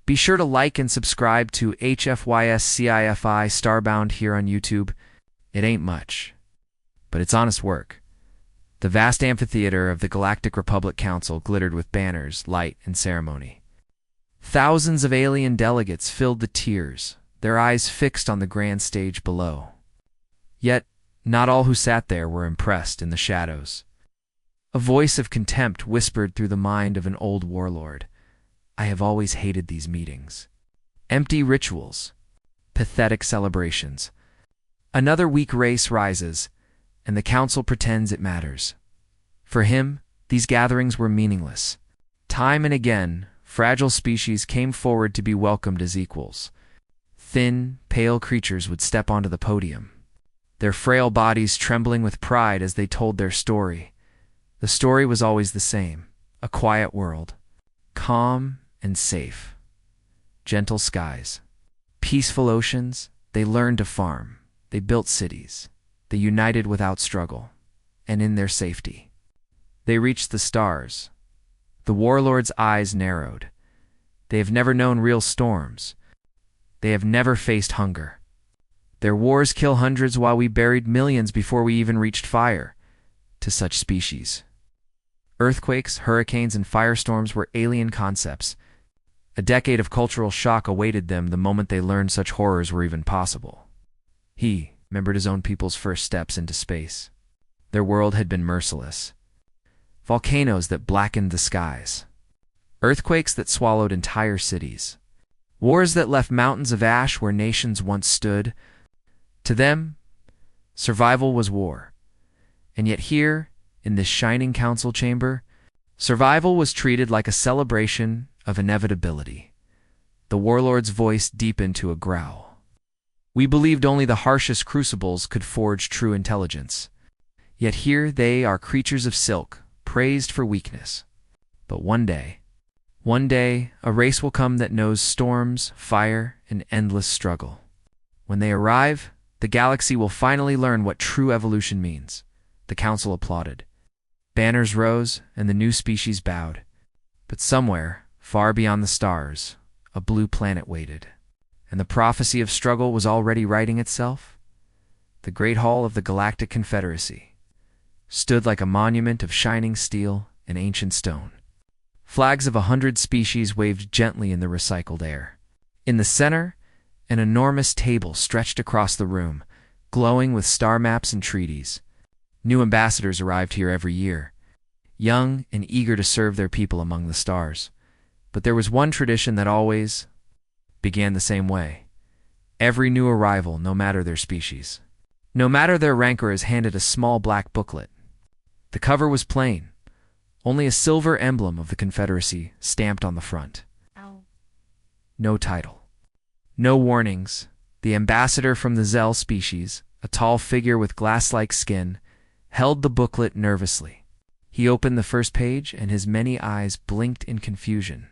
Be sure to like and subscribe to HFY's Sci-Fi Starbound here on YouTube. It ain't much, but it's honest work. The vast amphitheater of the Galactic Republic Council glittered with banners, light, and ceremony. Thousands of alien delegates filled the tiers, their eyes fixed on the grand stage below. Yet, not all who sat there were impressed in the shadows. A voice of contempt whispered through the mind of an old warlord. I have always hated these meetings. Empty rituals. Pathetic celebrations. Another weak race rises, and the council pretends it matters. For him, these gatherings were meaningless. Time and again, fragile species came forward to be welcomed as equals. Thin, pale creatures would step onto the podium, their frail bodies trembling with pride as they told their story. The story was always the same: a quiet world, calm and safe. Gentle skies, peaceful oceans. They learned to farm, they built cities, they united without struggle, and in their safety. They reached the stars. The warlord's eyes narrowed. They have never known real storms. They have never faced hunger. Their wars kill hundreds while we buried millions before we even reached fire. To such species, earthquakes, hurricanes, and firestorms were alien concepts. A decade of cultural shock awaited them the moment they learned such horrors were even possible. He remembered his own people's first steps into space. Their world had been merciless. Volcanoes that blackened the skies. Earthquakes that swallowed entire cities. Wars that left mountains of ash where nations once stood. To them, survival was war. And yet here, in this shining council chamber, survival was treated like a celebration of inevitability. The warlord's voice deepened to a growl. We believed only the harshest crucibles could forge true intelligence. Yet here they are, creatures of silk, praised for weakness. But one day, a race will come that knows storms, fire, and endless struggle. When they arrive, the galaxy will finally learn what true evolution means. The council applauded. Banners rose, and the new species bowed. But somewhere, far beyond the stars, a blue planet waited. And the prophecy of struggle was already writing itself. The great hall of the Galactic Confederacy stood like a monument of shining steel and ancient stone. Flags of 100 species waved gently in the recycled air. In the center, an enormous table stretched across the room, glowing with star maps and treaties. New ambassadors arrived here every year, young and eager to serve their people among the stars. But there was one tradition that always began the same way. Every new arrival, no matter their species, no matter their rancor, is handed a small black booklet. The cover was plain, only a silver emblem of the Confederacy stamped on the front. No title. No warnings. The ambassador from the Zell species, a tall figure with glass-like skin, held the booklet nervously. He opened the first page, and his many eyes blinked in confusion.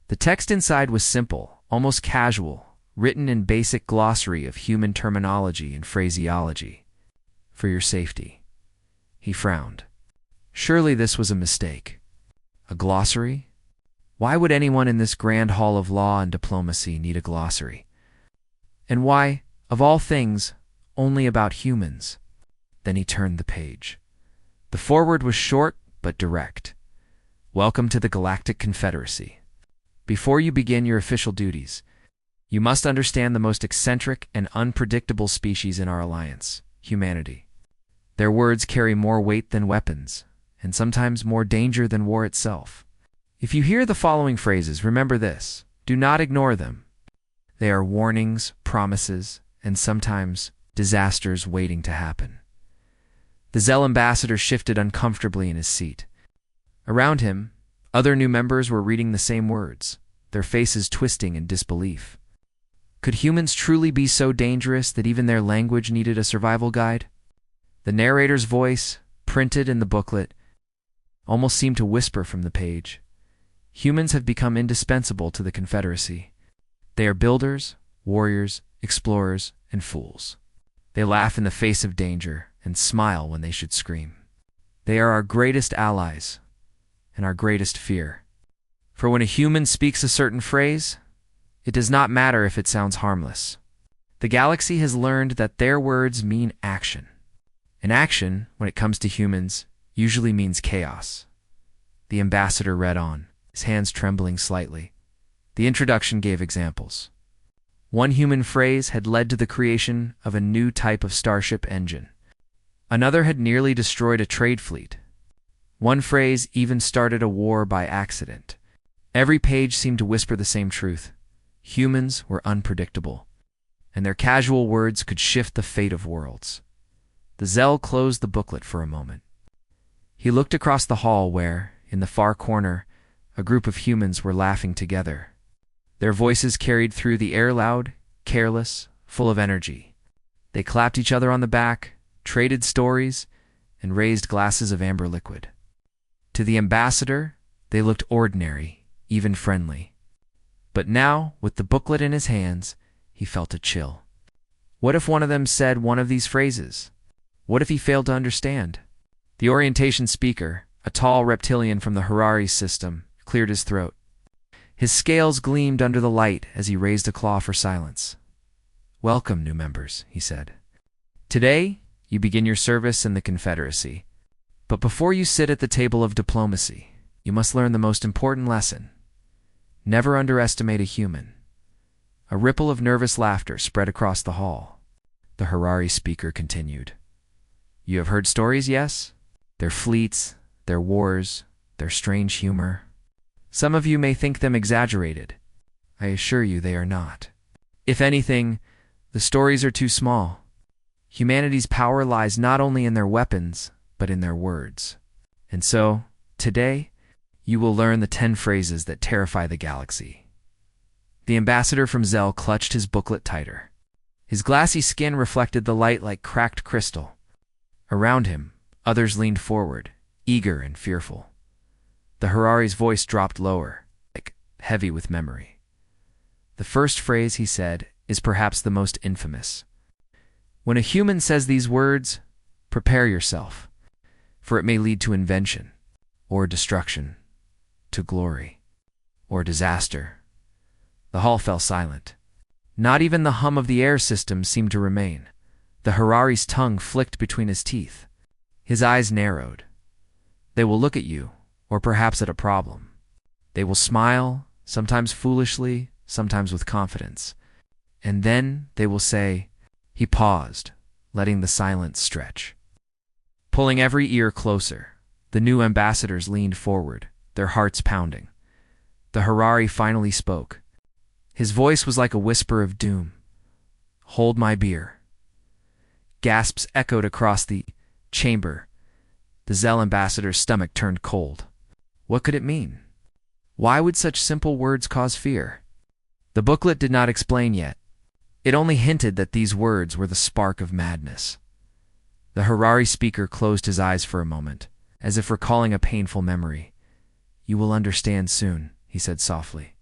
The text inside was simple, almost casual, written in basic glossary of human terminology and phraseology. For your safety. He frowned. Surely this was a mistake. A glossary? Why would anyone in this grand hall of law and diplomacy need a glossary? And why, of all things, only about humans? Then he turned the page. The foreword was short but direct. Welcome to the Galactic Confederacy. Before you begin your official duties, you must understand the most eccentric and unpredictable species in our alliance, humanity. Their words carry more weight than weapons, and sometimes more danger than war itself. If you hear the following phrases, remember this. Do not ignore them. They are warnings, promises, and sometimes disasters waiting to happen. The Zell ambassador shifted uncomfortably in his seat. Around him, other new members were reading the same words, their faces twisting in disbelief. Could humans truly be so dangerous that even their language needed a survival guide? The narrator's voice, printed in the booklet, almost seemed to whisper from the page. Humans have become indispensable to the Confederacy. They are builders, warriors, explorers, and fools. They laugh in the face of danger and smile when they should scream. They are our greatest allies and our greatest fear. For when a human speaks a certain phrase, It does not matter if it sounds harmless. The galaxy has learned that their words mean action. And action, when it comes to humans, usually means chaos. The ambassador read on, his hands trembling slightly. The introduction gave examples. One human phrase had led to the creation of a new type of starship engine. Another had nearly destroyed a trade fleet. One phrase even started a war by accident. Every page seemed to whisper the same truth. Humans were unpredictable, and their casual words could shift the fate of worlds. The Zell closed the booklet for a moment. He looked across the hall where, in the far corner, a group of humans were laughing together. Their voices carried through the air loud, careless, full of energy. They clapped each other on the back, traded stories, and raised glasses of amber liquid. To the ambassador, they looked ordinary, even friendly. But now, with the booklet in his hands, he felt a chill. What if one of them said one of these phrases? What if he failed to understand? The orientation speaker, a tall reptilian from the Harari system, cleared his throat. His scales gleamed under the light as he raised a claw for silence. "Welcome, new members," he said. "Today, you begin your service in the Confederacy. But before you sit at the table of diplomacy, you must learn the most important lesson. Never underestimate a human." A ripple of nervous laughter spread across the hall. The Harari speaker continued. "You have heard stories, yes? Their fleets, their wars, their strange humor. Some of you may think them exaggerated. I assure you they are not. If anything, the stories are too small. Humanity's power lies not only in their weapons, but in their words. And so, today, you will learn the 10 phrases that terrify the galaxy." The ambassador from Zell clutched his booklet tighter. His glassy skin reflected the light like cracked crystal. Around him, others leaned forward, eager and fearful. The Harari's voice dropped lower, like heavy with memory. The first phrase, he said, is perhaps the most infamous. When a human says these words, prepare yourself, for it may lead to invention, or destruction, to glory, or disaster. The hall fell silent. Not even the hum of the air system seemed to remain. The Harari's tongue flicked between his teeth. His eyes narrowed. They will look at you, or perhaps at a problem. They will smile, sometimes foolishly, sometimes with confidence. And then they will say, He paused, letting the silence stretch. Pulling every ear closer, the new ambassadors leaned forward, their hearts pounding. The Harari finally spoke. His voice was like a whisper of doom. "Hold my beer." Gasps echoed across the chamber. The Zell ambassador's stomach turned cold. What could it mean? Why would such simple words cause fear? The booklet did not explain yet. It only hinted that these words were the spark of madness. The Harari speaker closed his eyes for a moment, as if recalling a painful memory. "You will understand soon," he said softly.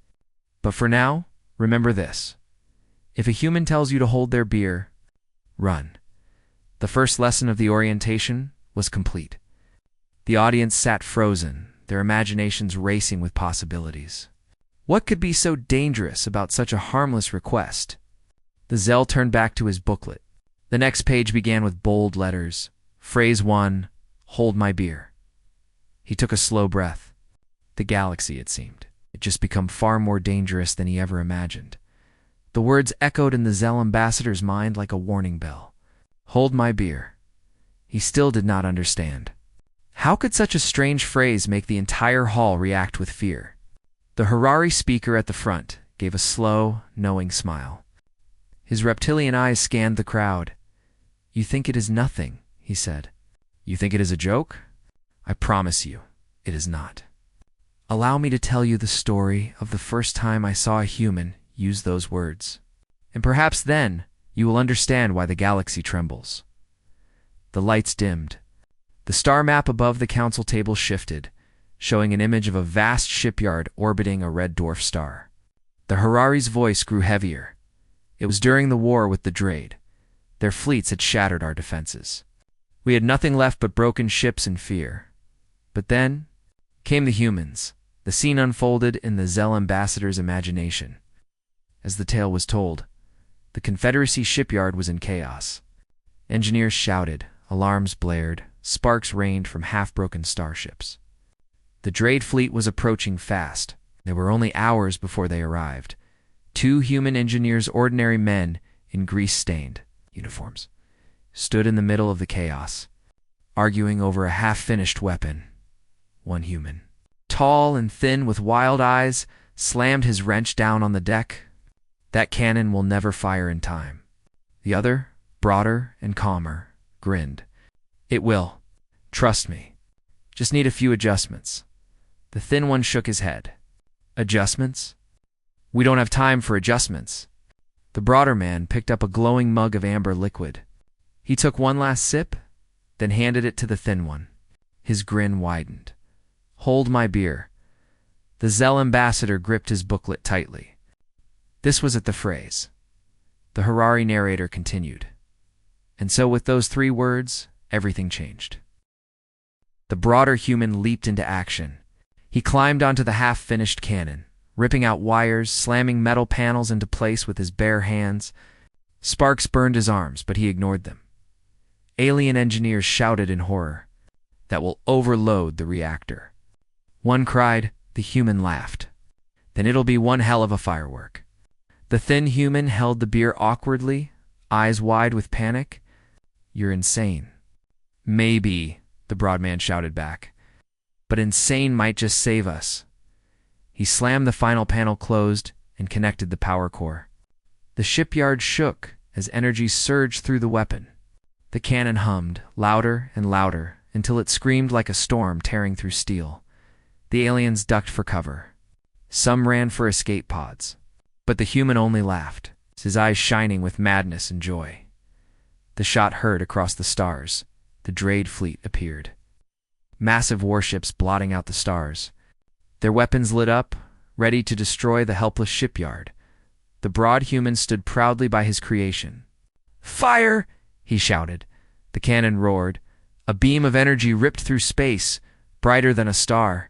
"But for now, remember this. If a human tells you to hold their beer, run." The first lesson of the orientation was complete. The audience sat frozen, their imaginations racing with possibilities. What could be so dangerous about such a harmless request? The Zell turned back to his booklet. The next page began with bold letters. Phrase 1, "Hold my beer." He took a slow breath. The galaxy, it seemed, had just become far more dangerous than he ever imagined. The words echoed in the Zell ambassador's mind like a warning bell. Hold my beer. He still did not understand. How could such a strange phrase make the entire hall react with fear? The Harari speaker at the front gave a slow, knowing smile. His reptilian eyes scanned the crowd. "You think it is nothing," he said. "You think it is a joke? I promise you, it is not. Allow me to tell you the story of the first time I saw a human use those words. And perhaps then you will understand why the galaxy trembles." The lights dimmed. The star map above the council table shifted, showing an image of a vast shipyard orbiting a red dwarf star. The Harari's voice grew heavier. It was during the war with the Drade. Their fleets had shattered our defenses. We had nothing left but broken ships and fear. But then came the humans. The scene unfolded in the Zell ambassador's imagination. as the tale was told. The Confederacy shipyard was in chaos. Engineers shouted, alarms blared, sparks rained from half-broken starships. The Drade fleet was approaching fast. There were only hours before they arrived. 2 human engineers, ordinary men in grease-stained uniforms, stood in the middle of the chaos, arguing over a half-finished weapon. One human, tall and thin with wild eyes, slammed his wrench down on the deck. That cannon will never fire in time. The other, broader and calmer, grinned. It will. Trust me. Just need a few adjustments. The thin one shook his head. Adjustments? We don't have time for adjustments. The broader man picked up a glowing mug of amber liquid. He took one last sip, then handed it to the thin one. His grin widened. Hold my beer. The Zell ambassador gripped his booklet tightly. This was at the phrase. The Harari narrator continued. And so with those 3 words, everything changed. The broader human leaped into action. He climbed onto the half-finished cannon, ripping out wires, slamming metal panels into place with his bare hands. Sparks burned his arms, but he ignored them. Alien engineers shouted in horror. That will overload the reactor. One cried, the human laughed. Then it'll be one hell of a firework. The thin human held the beer awkwardly, eyes wide with panic. You're insane. Maybe, the broad man shouted back. But insane might just save us. He slammed the final panel closed and connected the power core. The shipyard shook as energy surged through the weapon. The cannon hummed, louder and louder, until it screamed like a storm tearing through steel. The aliens ducked for cover. Some ran for escape pods. But the human only laughed, his eyes shining with madness and joy. The shot heard across the stars. The Drade fleet appeared. Massive warships blotting out the stars. Their weapons lit up, ready to destroy the helpless shipyard. The broad human stood proudly by his creation. Fire! He shouted. The cannon roared. A beam of energy ripped through space, brighter than a star.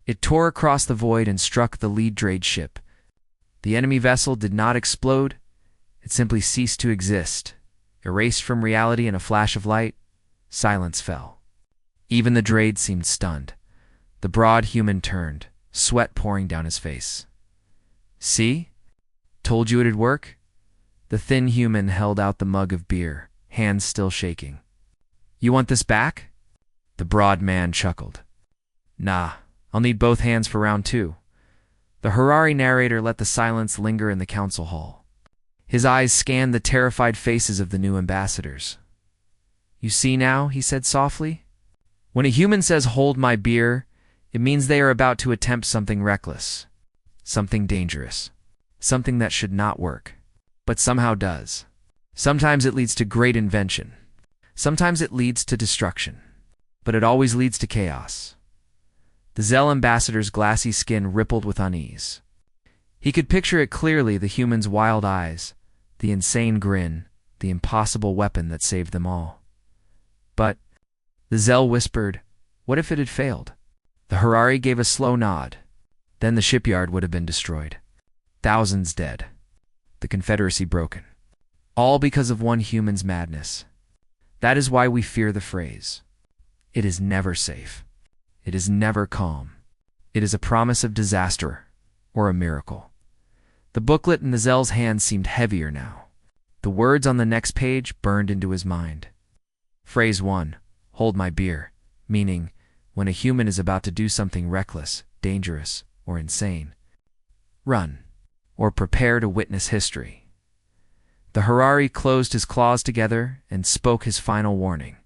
It tore across the void and struck the lead Drade ship. The enemy vessel did not explode. It simply ceased to exist. Erased from reality in a flash of light, silence fell. Even the Drade seemed stunned. The broad human turned, sweat pouring down his face. See? Told you it'd work? The thin human held out the mug of beer, hands still shaking. You want this back? The broad man chuckled. Nah, I'll need both hands for round 2. The Harari narrator let the silence linger in the council hall. His eyes scanned the terrified faces of the new ambassadors. You see now, he said softly. When a human says, hold my beer, it means they are about to attempt something reckless, something dangerous, something that should not work, but somehow does. Sometimes it leads to great invention. Sometimes it leads to destruction, but it always leads to chaos. The Zell ambassador's glassy skin rippled with unease. He could picture it clearly, the human's wild eyes, the insane grin, the impossible weapon that saved them all. But, the Zell whispered, what if it had failed? The Harari gave a slow nod. Then the shipyard would have been destroyed. Thousands dead. The Confederacy broken. All because of one human's madness. That is why we fear the phrase. It is never safe. It is never calm. It is a promise of disaster or a miracle. The booklet in the Zell's hand seemed heavier now. The words on the next page burned into his mind. Phrase 1, hold my beer, meaning when a human is about to do something reckless, dangerous, or insane. Run, or prepare to witness history. The Harari closed his claws together and spoke his final warning.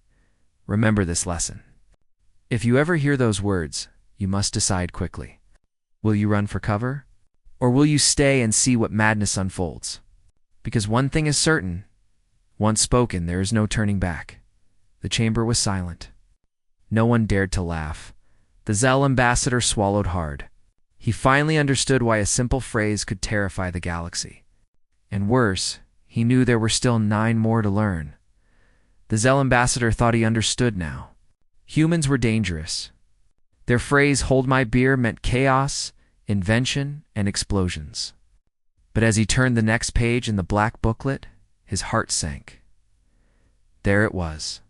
Remember this lesson. If you ever hear those words, you must decide quickly. Will you run for cover? Or will you stay and see what madness unfolds? Because one thing is certain. Once spoken, there is no turning back. The chamber was silent. No one dared to laugh. The Zell ambassador swallowed hard. He finally understood why a simple phrase could terrify the galaxy. And worse, he knew there were still 9 more to learn. The Zell ambassador thought he understood now. Humans were dangerous. Their phrase, hold my beer, meant chaos, invention, and explosions. But as he turned the next page in the black booklet, his heart sank. There it was.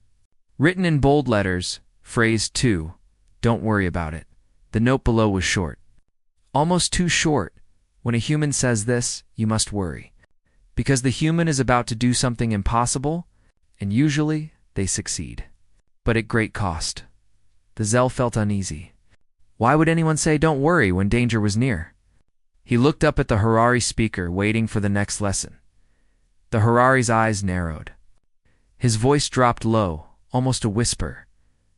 Written in bold letters, phrase 2, "Don't worry about it." The note below was short. Almost too short. When a human says this, you must worry. Because the human is about to do something impossible, and usually they succeed. But at great cost. The Zell felt uneasy. Why would anyone say don't worry when danger was near? He looked up at the Harari speaker, waiting for the next lesson. The Harari's eyes narrowed. His voice dropped low, almost a whisper.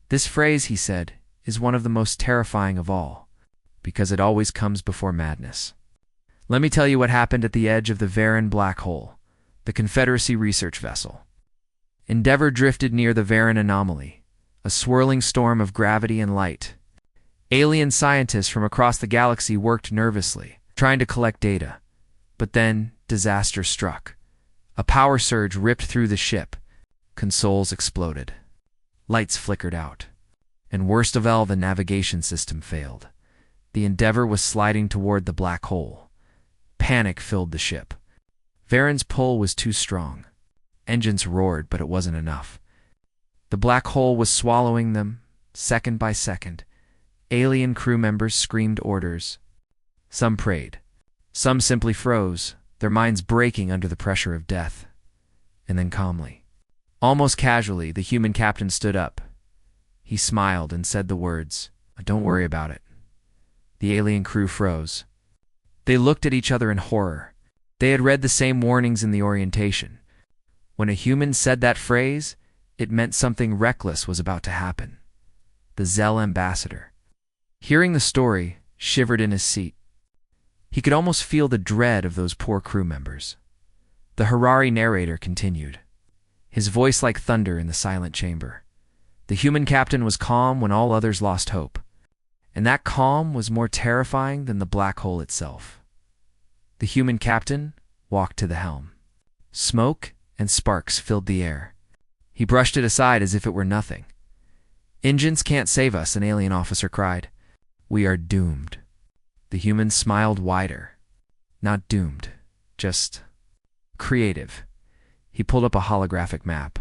This phrase, he said, is one of the most terrifying of all, because it always comes before madness. Let me tell you what happened at the edge of the Varan black hole, the Confederacy research vessel. Endeavour drifted near the Varan anomaly, a swirling storm of gravity and light. Alien scientists from across the galaxy worked nervously, trying to collect data. But then, disaster struck. A power surge ripped through the ship. Consoles exploded. Lights flickered out. And worst of all, the navigation system failed. The Endeavour was sliding toward the black hole. Panic filled the ship. Varan's pull was too strong. Engines roared, but it wasn't enough. The black hole was swallowing them, second by second. Alien crew members screamed orders. Some prayed. Some simply froze, their minds breaking under the pressure of death. And then calmly, almost casually, the human captain stood up. He smiled and said the words, "Don't worry about it." The alien crew froze. They looked at each other in horror. They had read the same warnings in the orientation. When a human said that phrase, it meant something reckless was about to happen. The Zell ambassador, hearing the story, shivered in his seat. He could almost feel the dread of those poor crew members. The Harari narrator continued, his voice like thunder in the silent chamber. The human captain was calm when all others lost hope. And that calm was more terrifying than the black hole itself. The human captain walked to the helm. Smoke and sparks filled the air. He brushed it aside as if it were nothing. "Engines can't save us," an alien officer cried. "We are doomed." The human smiled wider. Not doomed, just creative. He pulled up a holographic map.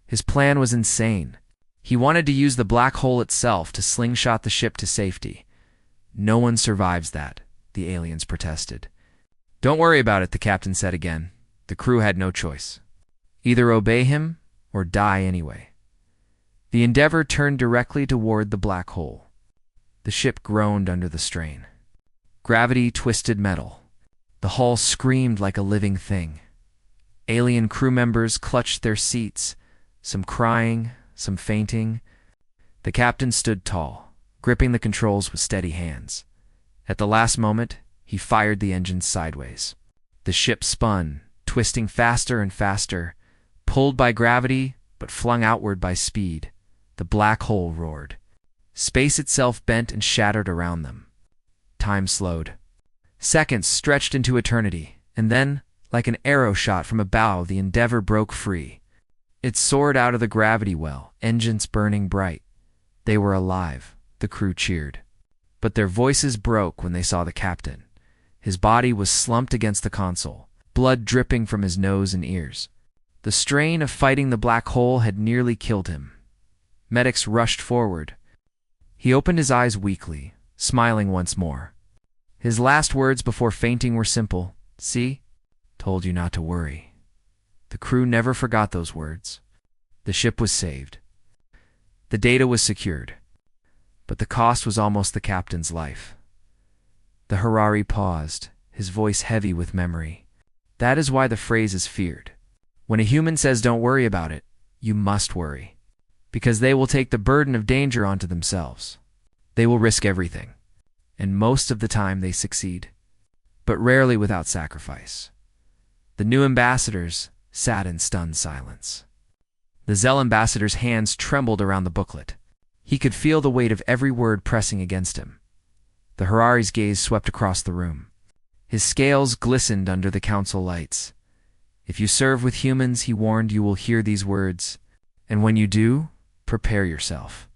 His plan was insane. He wanted to use the black hole itself to slingshot the ship to safety. "No one survives that," the aliens protested. "Don't worry about it," the captain said again. The crew had no choice. Either obey him or die anyway. The Endeavour turned directly toward the black hole. The ship groaned under the strain. Gravity twisted metal. The hull screamed like a living thing. Alien crew members clutched their seats, some crying, some fainting. The captain stood tall, gripping the controls with steady hands. At the last moment, he fired the engines sideways. The ship spun, twisting faster and faster, pulled by gravity but flung outward by speed. The black hole roared. Space itself bent and shattered around them. Time slowed. Seconds stretched into eternity, and then, like an arrow shot from a bow, the Endeavour broke free. It soared out of the gravity well, engines burning bright. They were alive. The crew cheered. But their voices broke when they saw the captain. His body was slumped against the console, blood dripping from his nose and ears. The strain of fighting the black hole had nearly killed him. Medics rushed forward. He opened his eyes weakly, smiling once more. His last words before fainting were simple. "See? Told you not to worry." The crew never forgot those words. The ship was saved. The data was secured. But the cost was almost the captain's life. The Harari paused, his voice heavy with memory. That is why the phrase is feared. When a human says don't worry about it, you must worry. Because they will take the burden of danger onto themselves. They will risk everything. And most of the time they succeed. But rarely without sacrifice. The new ambassadors sat in stunned silence. The Zell ambassador's hands trembled around the booklet. He could feel the weight of every word pressing against him. The Harari's gaze swept across the room. His scales glistened under the council lights. If you serve with humans, he warned, you will hear these words. And when you do, prepare yourself.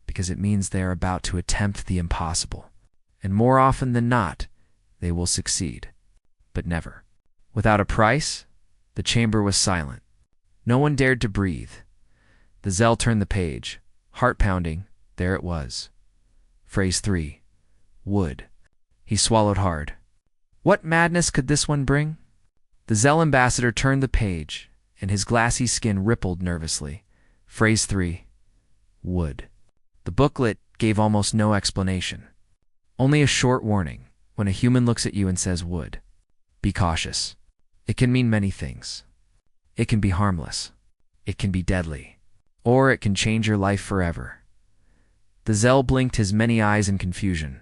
Because it means they are about to attempt the impossible. And more often than not, they will succeed. But never. Without a price, the chamber was silent. No one dared to breathe. The Zell turned the page. Heart pounding, there it was. Phrase 3. Wood. He swallowed hard. What madness could this one bring? The Zell ambassador turned the page, and his glassy skin rippled nervously. Phrase 3. Wood. The booklet gave almost no explanation. Only a short warning when a human looks at you and says wood. Be cautious. It can mean many things. It can be harmless. It can be deadly. Or it can change your life forever. The Zell blinked his many eyes in confusion.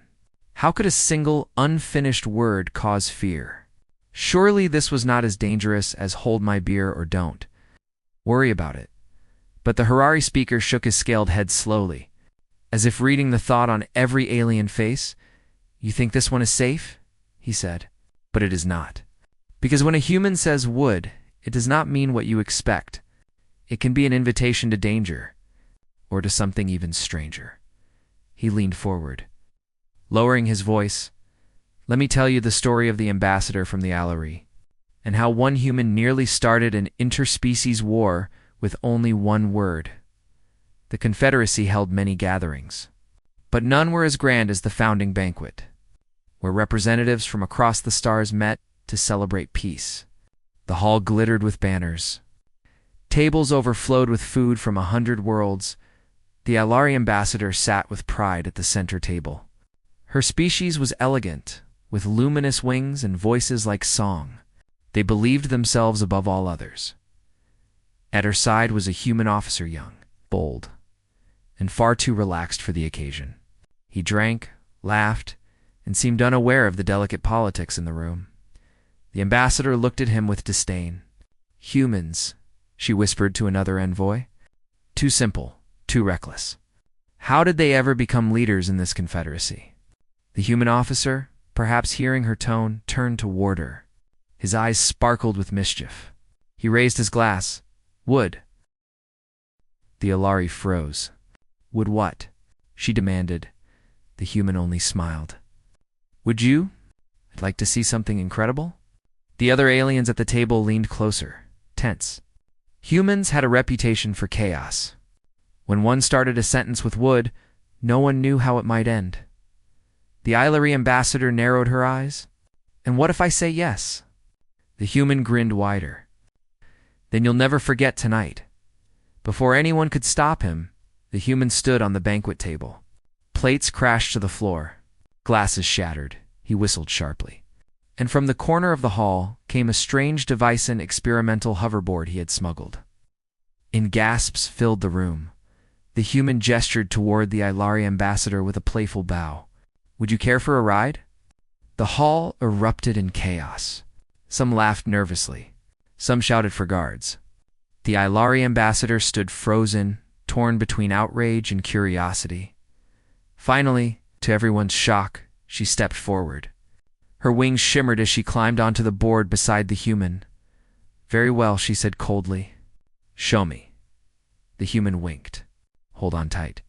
How could a single, unfinished word cause fear? Surely this was not as dangerous as hold my beer or don't. Worry about it. But the Harari speaker shook his scaled head slowly, as if reading the thought on every alien face. You think this one is safe? He said. But it is not. Because when a human says wood, it does not mean what you expect. It can be an invitation to danger, or to something even stranger. He leaned forward. Lowering his voice, let me tell you the story of the ambassador from the Alarie, and how one human nearly started an interspecies war with only one word. The Confederacy held many gatherings, but none were as grand as the founding banquet, where representatives from across the stars met to celebrate peace. The hall glittered with banners. Tables overflowed with food from 100 worlds. The Alarie ambassador sat with pride at the center table. Her species was elegant, with luminous wings and voices like song. They believed themselves above all others. At her side was a human officer, young, bold, and far too relaxed for the occasion. He drank, laughed, and seemed unaware of the delicate politics in the room. The ambassador looked at him with disdain. Humans, she whispered to another envoy. Too simple, too reckless. How did they ever become leaders in this confederacy? The human officer, perhaps hearing her tone, turned toward her. His eyes sparkled with mischief. He raised his glass. Wood. The Alarie froze. Would what? She demanded. The human only smiled. Would you? I'd like to see something incredible. The other aliens at the table leaned closer, tense. Humans had a reputation for chaos. When one started a sentence with wood, no one knew how it might end. The Alarie ambassador narrowed her eyes. And what if I say yes? The human grinned wider. Then you'll never forget tonight. Before anyone could stop him, the human stood on the banquet table. Plates crashed to the floor. Glasses shattered. He whistled sharply. And from the corner of the hall came a strange device, an experimental hoverboard he had smuggled. In gasps filled the room. The human gestured toward the Alarie ambassador with a playful bow. Would you care for a ride? The hall erupted in chaos. Some laughed nervously. Some shouted for guards. The Alarie ambassador stood frozen, torn between outrage and curiosity. Finally, to everyone's shock, she stepped forward. Her wings shimmered as she climbed onto the board beside the human. Very well, she said coldly. Show me. The human winked. Hold on tight.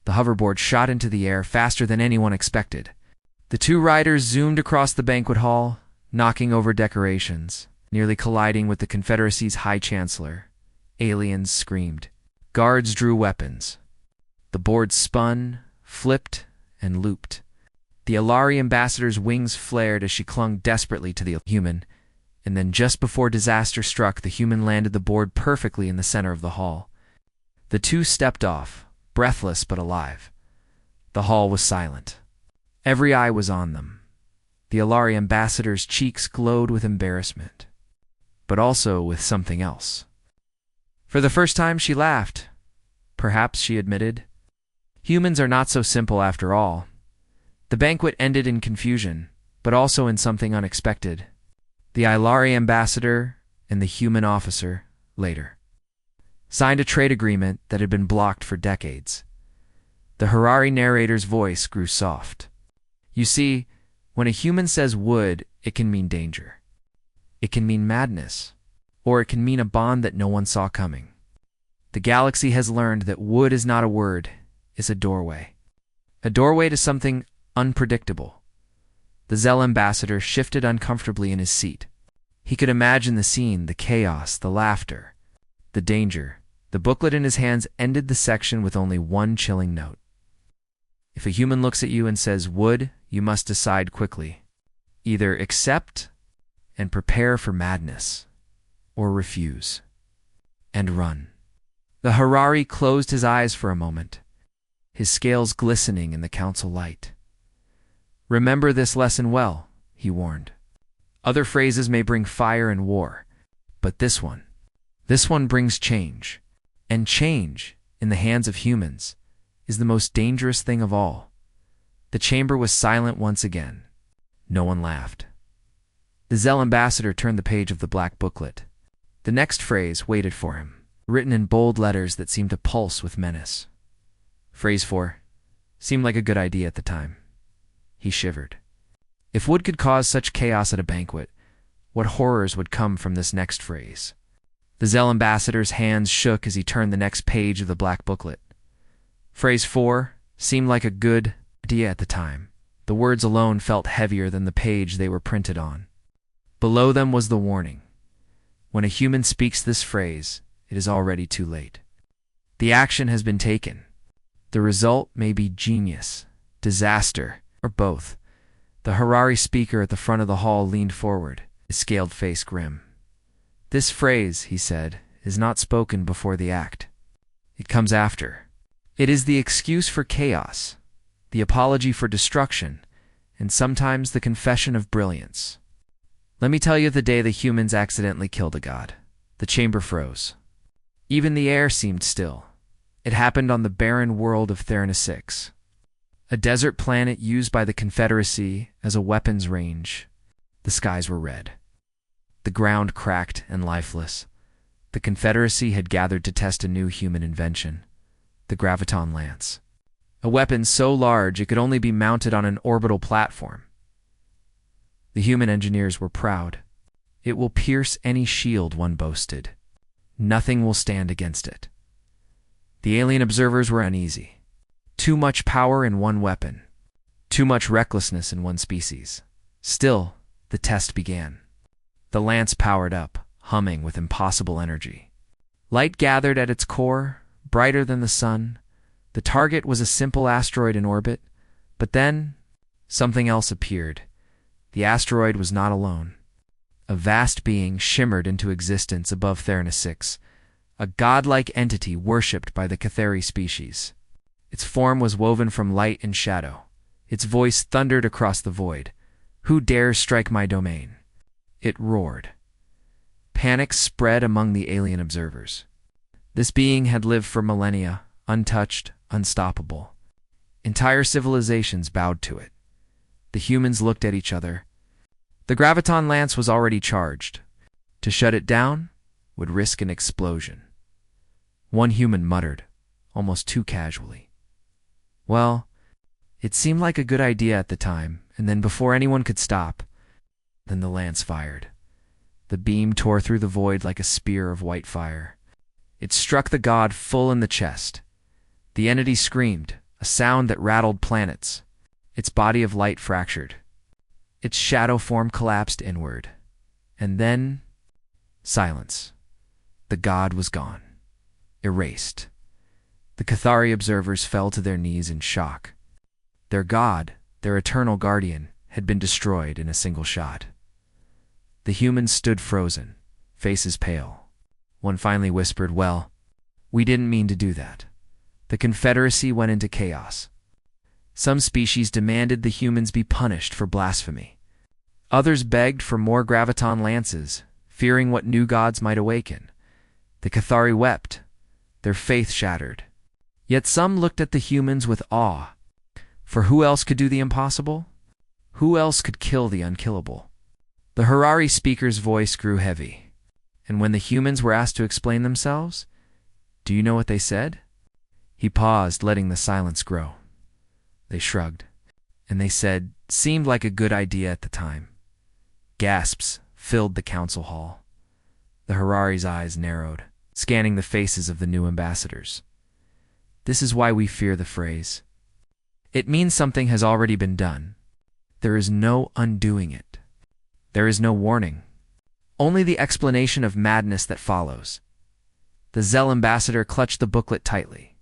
The hoverboard shot into the air faster than anyone expected. The two riders zoomed across the banquet hall, knocking over decorations, nearly colliding with the Confederacy's High Chancellor. Aliens screamed. Guards drew weapons. The board spun, flipped, and looped. The Alarie ambassador's wings flared as she clung desperately to the human, and then just before disaster struck, the human landed the board perfectly in the center of the hall. The two stepped off, breathless but alive. The hall was silent. Every eye was on them. The Alarie ambassador's cheeks glowed with embarrassment, but also with something else. For the first time, she laughed. Perhaps, she admitted. Humans are not so simple after all. The banquet ended in confusion, but also in something unexpected. The Alarie ambassador and the human officer, later, signed a trade agreement that had been blocked for decades. The Harari narrator's voice grew soft. You see, when a human says would, it can mean danger. It can mean madness, or it can mean a bond that no one saw coming. The galaxy has learned that wood is not a word, it's a doorway. A doorway to something unpredictable. The Zell ambassador shifted uncomfortably in his seat. He could imagine the scene, the chaos, the laughter, the danger. The booklet in his hands ended the section with only one chilling note. If a human looks at you and says, "would," you must decide quickly. Either accept and prepare for madness, or refuse and run. The Harari closed his eyes for a moment, his scales glistening in the council light. "Remember this lesson well," he warned. "Other phrases may bring fire and war, but this one brings change. And change, in the hands of humans, is the most dangerous thing of all." The chamber was silent once again. No one laughed. The Zell ambassador turned the page of the black booklet. The next phrase waited for him, written in bold letters that seemed to pulse with menace. Phrase 4 seemed like a good idea at the time. He shivered. If wood could cause such chaos at a banquet, what horrors would come from this next phrase? The Zell ambassador's hands shook as he turned the next page of the black booklet. Phrase 4 seemed like a good idea at the time. The words alone felt heavier than the page they were printed on. Below them was the warning. When a human speaks this phrase, it is already too late. The action has been taken. The result may be genius, disaster, or both. The Harari speaker at the front of the hall leaned forward, his scaled face grim. "This phrase," he said, "is not spoken before the act. It comes after. It is the excuse for chaos, the apology for destruction, and sometimes the confession of brilliance. Let me tell you of the day the humans accidentally killed a god." The chamber froze. Even the air seemed still. It happened on the barren world of Theranos, a desert planet used by the Confederacy as a weapons range. The skies were red. The ground cracked and lifeless. The Confederacy had gathered to test a new human invention, the graviton lance. A weapon so large it could only be mounted on an orbital platform. The human engineers were proud. "It will pierce any shield," one boasted. "Nothing will stand against it." The alien observers were uneasy. Too much power in one weapon. Too much recklessness in one species. Still, the test began. The lance powered up, humming with impossible energy. Light gathered at its core, brighter than the sun. The target was a simple asteroid in orbit, but then something else appeared. The asteroid was not alone. A vast being shimmered into existence above Theranos, a godlike entity worshipped by the Cathari species. Its form was woven from light and shadow. Its voice thundered across the void. "Who dares strike my domain?" It roared. Panic spread among the alien observers. This being had lived for millennia, untouched, unstoppable. Entire civilizations bowed to it. The humans looked at each other. The graviton lance was already charged. To shut it down would risk an explosion. One human muttered, almost too casually, "Well, it seemed like a good idea at the time," and then before anyone could stop, then the lance fired. The beam tore through the void like a spear of white fire. It struck the god full in the chest. The entity screamed, a sound that rattled planets. Its body of light fractured. Its shadow form collapsed inward. And then, silence. The god was gone. Erased. The Cathari observers fell to their knees in shock. Their god, their eternal guardian, had been destroyed in a single shot. The humans stood frozen, faces pale. One finally whispered, "Well, we didn't mean to do that." The Confederacy went into chaos. Some species demanded the humans be punished for blasphemy. Others begged for more graviton lances, fearing what new gods might awaken. The Cathari wept, their faith shattered. Yet some looked at the humans with awe. For who else could do the impossible? Who else could kill the unkillable? The Harari speaker's voice grew heavy. And when the humans were asked to explain themselves, do you know what they said? He paused, letting the silence grow. They shrugged, and they said, "Seemed like a good idea at the time." Gasps filled the council hall. The Harari's eyes narrowed, scanning the faces of the new ambassadors. This is why we fear the phrase. It means something has already been done. There is no undoing it. There is no warning. only the explanation of madness that follows. The Zell ambassador clutched the booklet tightly.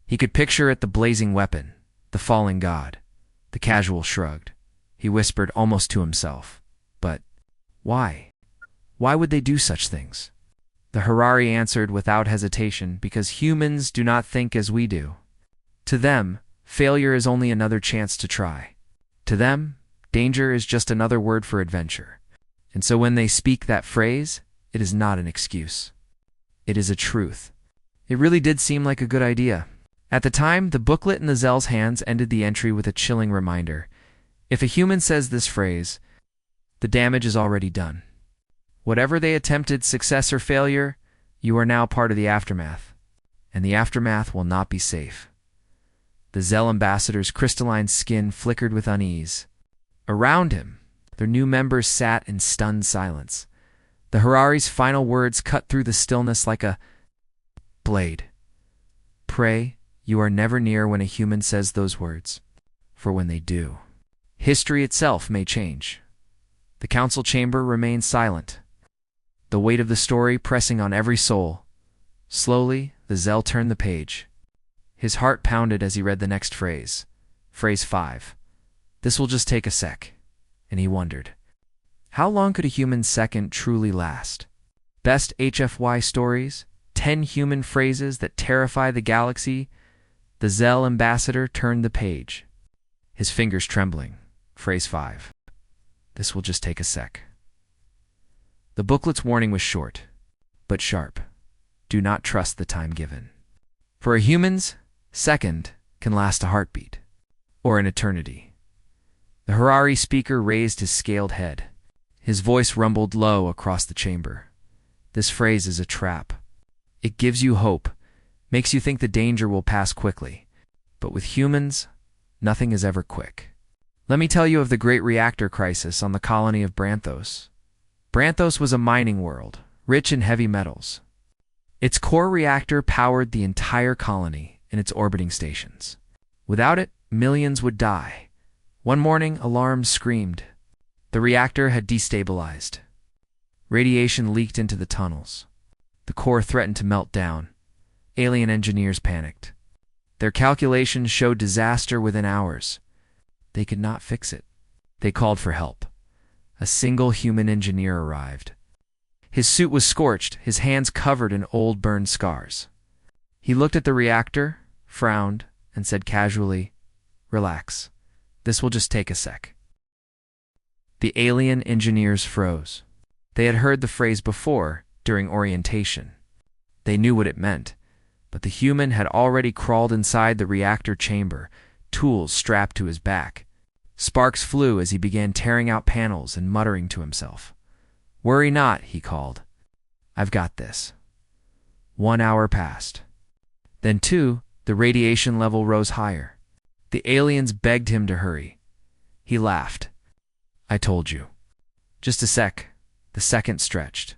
He could picture it, the blazing weapon, the falling god. The casual shrugged. He whispered almost to himself. But why? Why would they do such things? The Harari answered without hesitation, because humans do not think as we do. To them, failure is only another chance to try. To them, danger is just another word for adventure. And so when they speak that phrase, it is not an excuse. It is a truth. It really did seem like a good idea. At the time, the booklet in the Zell's hands ended the entry with a chilling reminder. If a human says this phrase, the damage is already done. Whatever they attempted, success or failure, you are now part of the aftermath. And the aftermath will not be safe. The Zell ambassador's crystalline skin flickered with unease. Around him, their new members sat in stunned silence. The Harari's final words cut through the stillness like a blade. Pray, you are never near when a human says those words. For when they do, history itself may change. The council chamber remained silent, the weight of the story pressing on every soul. Slowly, the Zell turned the page. His heart pounded as he read the next phrase. Phrase 5. This will just take a sec. And he wondered, how long could a human second truly last? Best HFY stories? 10 human phrases that terrify the galaxy? The Zell ambassador turned the page, his fingers trembling. Phrase 5. This will just take a sec. The booklet's warning was short, but sharp. Do not trust the time given. For a human's second can last a heartbeat, or an eternity. The Harari speaker raised his scaled head. His voice rumbled low across the chamber. This phrase is a trap. It gives you hope, makes you think the danger will pass quickly. But with humans, nothing is ever quick. Let me tell you of the great reactor crisis on the colony of Branthos. Branthos was a mining world, rich in heavy metals. Its core reactor powered the entire colony and its orbiting stations. Without it, millions would die. One morning, alarms screamed. The reactor had destabilized. Radiation leaked into the tunnels. The core threatened to melt down. Alien engineers panicked. Their calculations showed disaster within hours. They could not fix it. They called for help. A single human engineer arrived. His suit was scorched, his hands covered in old burned scars. He looked at the reactor, frowned, and said casually, "Relax. This will just take a sec." The alien engineers froze. They had heard the phrase before, during orientation. They knew what it meant, but the human had already crawled inside the reactor chamber, tools strapped to his back. Sparks flew as he began tearing out panels and muttering to himself. "Worry not," he called. "I've got this." 1 hour passed. Then 2, the radiation level rose higher. The aliens begged him to hurry. He laughed. "I told you." Just a sec. The second stretched.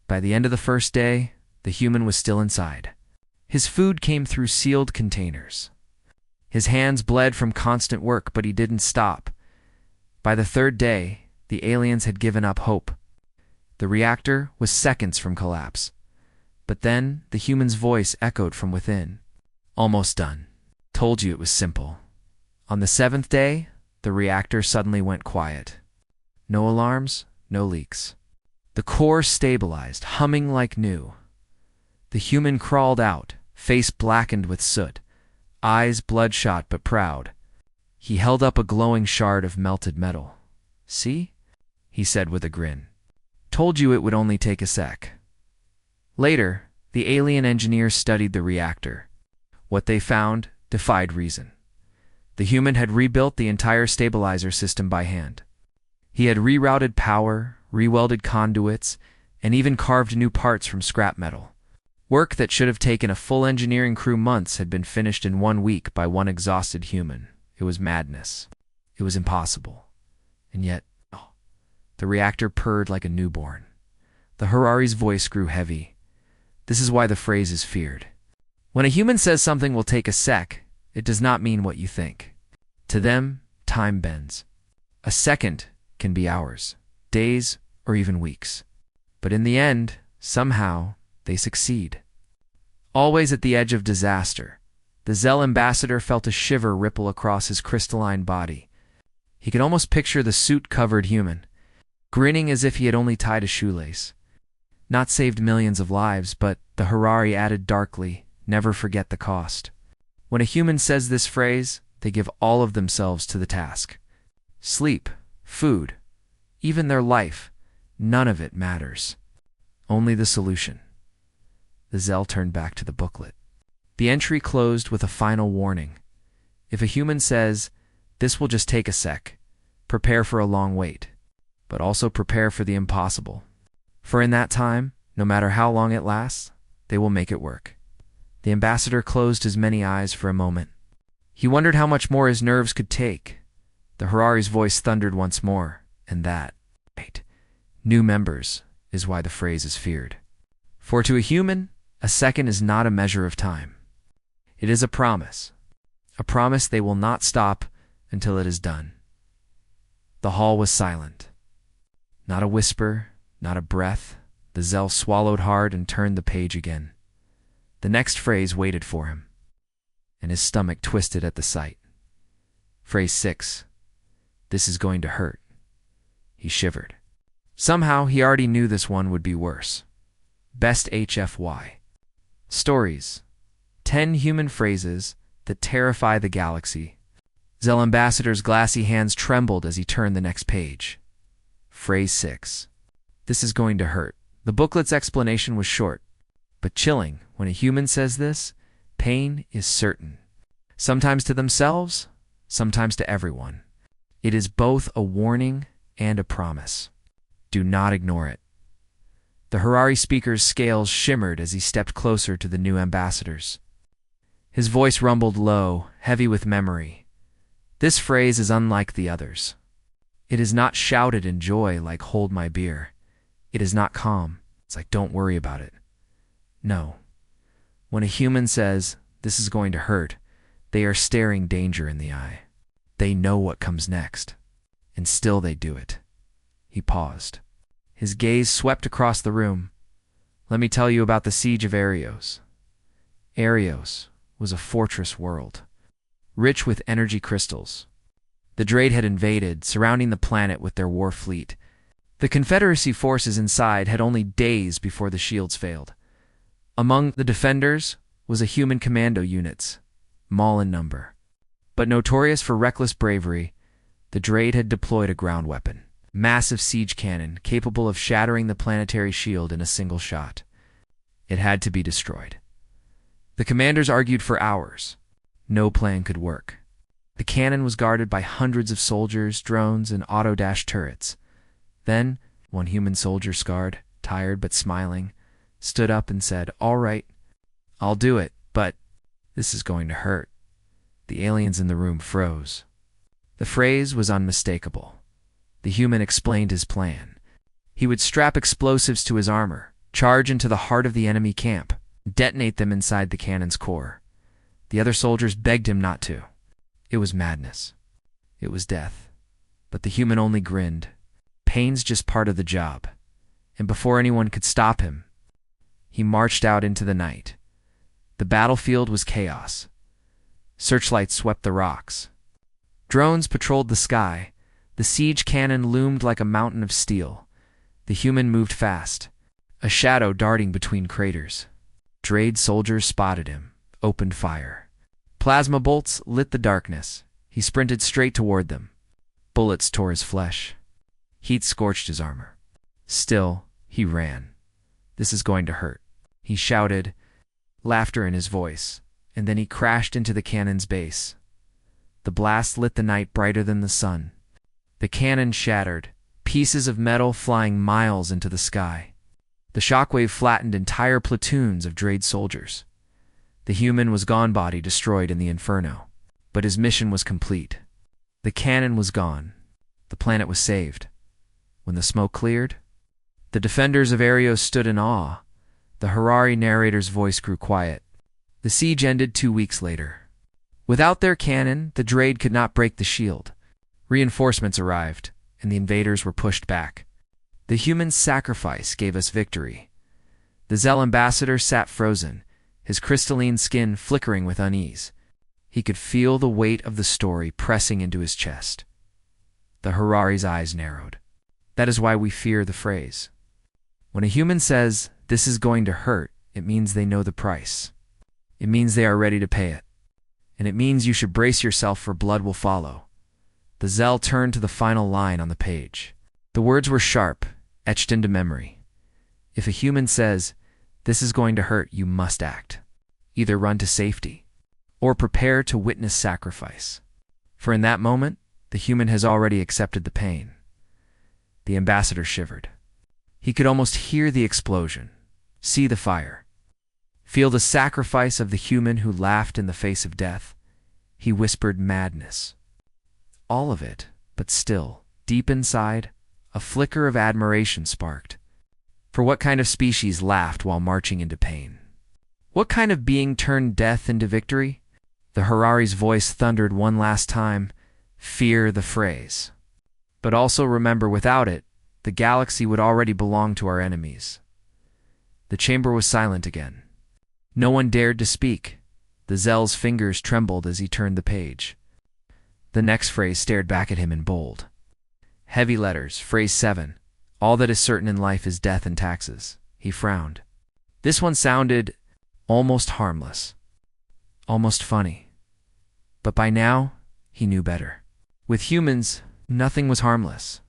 By the end of the first day, the human was still inside. His food came through sealed containers. His hands bled from constant work, but he didn't stop. By the 3rd day, the aliens had given up hope. The reactor was seconds from collapse. But then the human's voice echoed from within. "Almost done. Told you it was simple." On the 7th day, the reactor suddenly went quiet. No alarms, no leaks. The core stabilized, humming like new. The human crawled out, face blackened with soot, eyes bloodshot but proud. He held up a glowing shard of melted metal. "See?" he said with a grin. "Told you it would only take a sec." Later, the alien engineers studied the reactor. What they found defied reason. The human had rebuilt the entire stabilizer system by hand. He had rerouted power, rewelded conduits, and even carved new parts from scrap metal. Work that should have taken a full engineering crew months had been finished in 1 week by one exhausted human. It was madness. It was impossible. And yet, the reactor purred like a newborn. The Harari's voice grew heavy. This is why the phrase is feared. When a human says something will take a sec, it does not mean what you think. To them, time bends. A second can be hours, days, or even weeks. But in the end, somehow, they succeed. Always at the edge of disaster, the Zell ambassador felt a shiver ripple across his crystalline body. He could almost picture the suit-covered human, grinning as if he had only tied a shoelace. Not saved millions of lives, but, the Harari added darkly, never forget the cost. When a human says this phrase, they give all of themselves to the task. Sleep, food, even their life, none of it matters. Only the solution. The Zell turned back to the booklet. The entry closed with a final warning. If a human says, "This will just take a sec," prepare for a long wait, but also prepare for the impossible. For in that time, no matter how long it lasts, they will make it work. The ambassador closed his many eyes for a moment. He wondered how much more his nerves could take. The Harari's voice thundered once more, and that, right, new members, is why the phrase is feared. For to a human, a second is not a measure of time. It is a promise they will not stop until it is done. The hall was silent. Not a whisper, not a breath. The Zell swallowed hard and turned the page again. The next phrase waited for him, and his stomach twisted at the sight. Phrase 6. This is going to hurt. He shivered. Somehow he already knew this one would be worse. Best HFY. Stories. 10 human phrases that terrify the galaxy. Zell ambassador's glassy hands trembled as he turned the next page. Phrase 6. This is going to hurt. The booklet's explanation was short, but chilling. When a human says this, pain is certain. Sometimes to themselves, sometimes to everyone. It is both a warning and a promise. Do not ignore it. The Harari speaker's scales shimmered as he stepped closer to the new ambassadors. His voice rumbled low, heavy with memory. This phrase is unlike the others. It is not shouted in joy like "hold my beer." It is not calm. It's like "don't worry about it." No. When a human says, "this is going to hurt," they are staring danger in the eye. They know what comes next. And still they do it. He paused. His gaze swept across the room. Let me tell you about the siege of Arios. Arios was a fortress world, rich with energy crystals. The Drade had invaded, surrounding the planet with their war fleet. The Confederacy forces inside had only days before the shields failed. Among the defenders was a human commando units, small in number. But notorious for reckless bravery, the Drade had deployed a ground weapon. Massive siege cannon capable of shattering the planetary shield in a single shot. It had to be destroyed. The commanders argued for hours. No plan could work. The cannon was guarded by hundreds of soldiers, drones, and auto-dash turrets. Then, one human soldier, scarred, tired but smiling, stood up and said, "All right, I'll do it, but this is going to hurt." The aliens in the room froze. The phrase was unmistakable. The human explained his plan. He would strap explosives to his armor, charge into the heart of the enemy camp, detonate them inside the cannon's core. The other soldiers begged him not to. It was madness. It was death. But the human only grinned. Pain's just part of the job. And before anyone could stop him, he marched out into the night. The battlefield was chaos. Searchlights swept the rocks. Drones patrolled the sky. The siege cannon loomed like a mountain of steel. The human moved fast, a shadow darting between craters. Drade soldiers spotted him, opened fire. Plasma bolts lit the darkness. He sprinted straight toward them. Bullets tore his flesh. Heat scorched his armor. Still, he ran. "This is going to hurt," he shouted, laughter in his voice, and then he crashed into the cannon's base. The blast lit the night brighter than the sun. The cannon shattered, pieces of metal flying miles into the sky. The shockwave flattened entire platoons of Drade soldiers. The human was gone, body destroyed in the inferno. But his mission was complete. The cannon was gone. The planet was saved. When the smoke cleared, the defenders of Arios stood in awe. The Harari narrator's voice grew quiet. The siege ended 2 weeks later. Without their cannon, the Drade could not break the shield. Reinforcements arrived, and the invaders were pushed back. The human sacrifice gave us victory. The Zell ambassador sat frozen, his crystalline skin flickering with unease. He could feel the weight of the story pressing into his chest. The Harari's eyes narrowed. That is why we fear the phrase. When a human says, "This is going to hurt," it means they know the price. It means they are ready to pay it. And it means you should brace yourself, for blood will follow. The Zell turned to the final line on the page. The words were sharp, etched into memory. If a human says, "This is going to hurt," you must act. Either run to safety, or prepare to witness sacrifice. For in that moment, the human has already accepted the pain. The ambassador shivered. He could almost hear the explosion, see the fire, feel the sacrifice of the human who laughed in the face of death. He whispered madness. All of it, but still, deep inside, a flicker of admiration sparked. For what kind of species laughed while marching into pain? What kind of being turned death into victory? The Harari's voice thundered one last time, "Fear the phrase. But also remember, without it, the galaxy would already belong to our enemies." The chamber was silent again. No one dared to speak. The Zell's fingers trembled as he turned the page. The next phrase stared back at him in bold. Heavy letters, phrase 7. "All that is certain in life is death and taxes." He frowned. This one sounded almost harmless, almost funny. But by now, he knew better. With humans, nothing was harmless.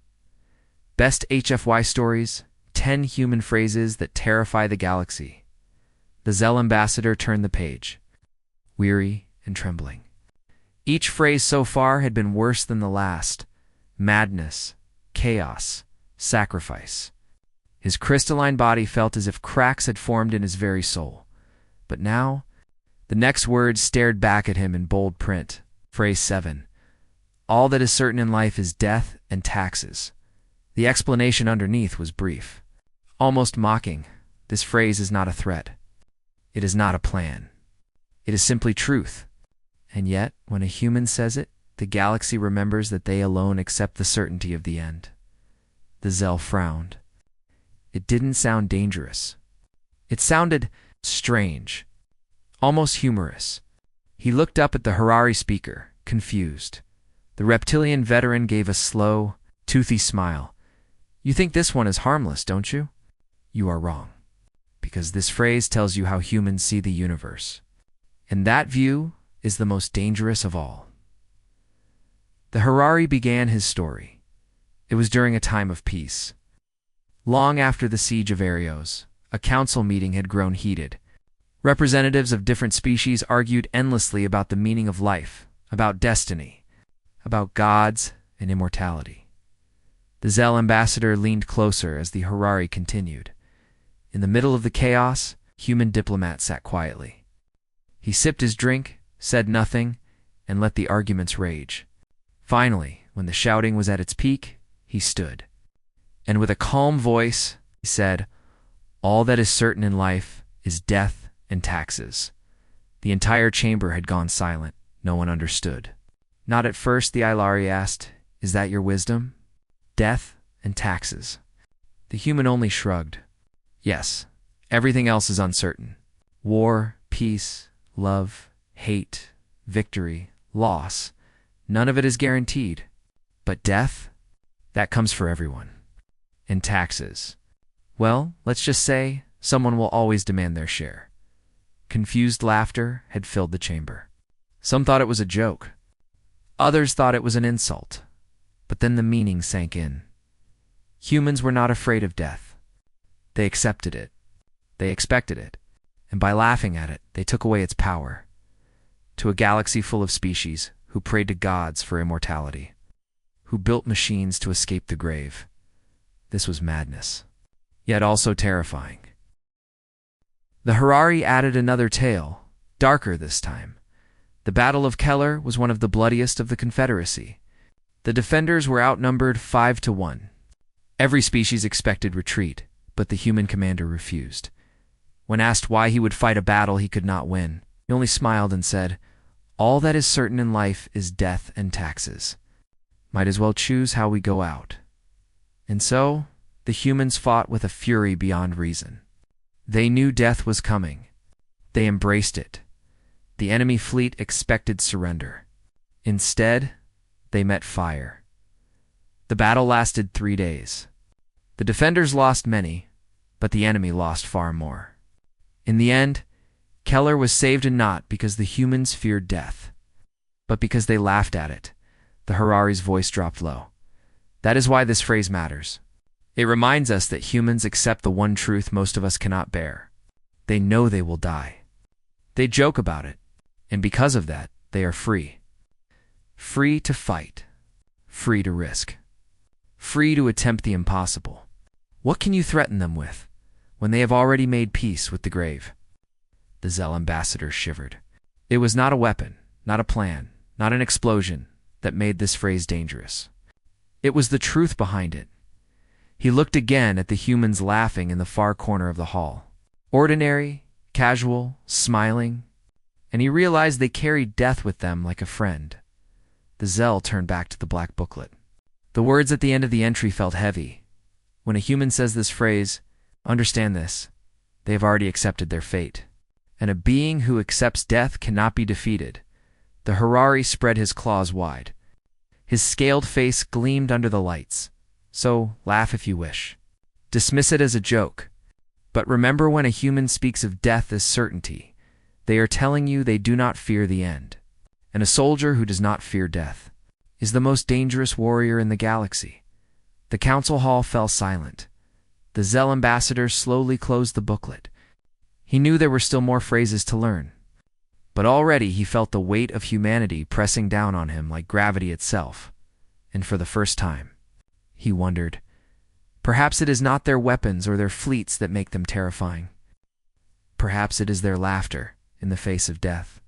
Best HFY stories, 10 human phrases that terrify the galaxy. The Zell ambassador turned the page, weary and trembling. Each phrase so far had been worse than the last. Madness, chaos, sacrifice. His crystalline body felt as if cracks had formed in his very soul. But now, the next words stared back at him in bold print. Phrase 7. "All that is certain in life is death and taxes." The explanation underneath was brief, almost mocking. This phrase is not a threat. It is not a plan. It is simply truth. And yet, when a human says it, the galaxy remembers that they alone accept the certainty of the end. The Zell frowned. It didn't sound dangerous. It sounded strange, almost humorous. He looked up at the Harari speaker, confused. The reptilian veteran gave a slow, toothy smile. "You think this one is harmless, don't you? You are wrong. Because this phrase tells you how humans see the universe. And that view is the most dangerous of all." The Harari began his story. It was during a time of peace. Long after the siege of Arios, a council meeting had grown heated. Representatives of different species argued endlessly about the meaning of life, about destiny, about gods and immortality. The Zell ambassador leaned closer as the Harari continued. In the middle of the chaos, human diplomat sat quietly. He sipped his drink, said nothing, and let the arguments rage. Finally, when the shouting was at its peak, he stood. And with a calm voice, he said, "All that is certain in life is death and taxes." The entire chamber had gone silent. No one understood. Not at first, the Ilari asked, "Is that your wisdom? Death and taxes." The human only shrugged. "Yes, everything else is uncertain. War, peace, love, hate, victory, loss. None of it is guaranteed. But death? That comes for everyone. And taxes? Well, let's just say someone will always demand their share." Confused laughter had filled the chamber. Some thought it was a joke. Others thought it was an insult. But then the meaning sank in. Humans were not afraid of death. They accepted it. They expected it. And by laughing at it, they took away its power. To a galaxy full of species who prayed to gods for immortality, who built machines to escape the grave, this was madness, yet also terrifying. The Harari added another tale, darker this time. The Battle of Keller was one of the bloodiest of the Confederacy. The defenders were outnumbered 5-1. Every species expected retreat, but the human commander refused. When asked why he would fight a battle he could not win, he only smiled and said, "All that is certain in life is death and taxes. Might as well choose how we go out." And so, the humans fought with a fury beyond reason. They knew death was coming. They embraced it. The enemy fleet expected surrender. Instead, they met fire. The battle lasted 3 days. The defenders lost many, but the enemy lost far more. In the end, Keller was saved, and not because the humans feared death, but because they laughed at it. The Harari's voice dropped low. That is why this phrase matters. It reminds us that humans accept the one truth most of us cannot bear. They know they will die. They joke about it, and because of that, they are free. Free to fight. Free to risk. Free to attempt the impossible. What can you threaten them with when they have already made peace with the grave? The Zell ambassador shivered. It was not a weapon, not a plan, not an explosion that made this phrase dangerous. It was the truth behind it. He looked again at the humans laughing in the far corner of the hall. Ordinary, casual, smiling, and he realized they carried death with them like a friend. The Zell turned back to the black booklet. The words at the end of the entry felt heavy. When a human says this phrase, understand this, they have already accepted their fate. And a being who accepts death cannot be defeated. The Harari spread his claws wide. His scaled face gleamed under the lights. So, laugh if you wish. Dismiss it as a joke. But remember, when a human speaks of death as certainty, they are telling you they do not fear the end. And a soldier who does not fear death is the most dangerous warrior in the galaxy. The council hall fell silent. The Zell ambassador slowly closed the booklet. He knew there were still more phrases to learn. But already he felt the weight of humanity pressing down on him like gravity itself. And for the first time, he wondered, perhaps it is not their weapons or their fleets that make them terrifying. Perhaps it is their laughter in the face of death.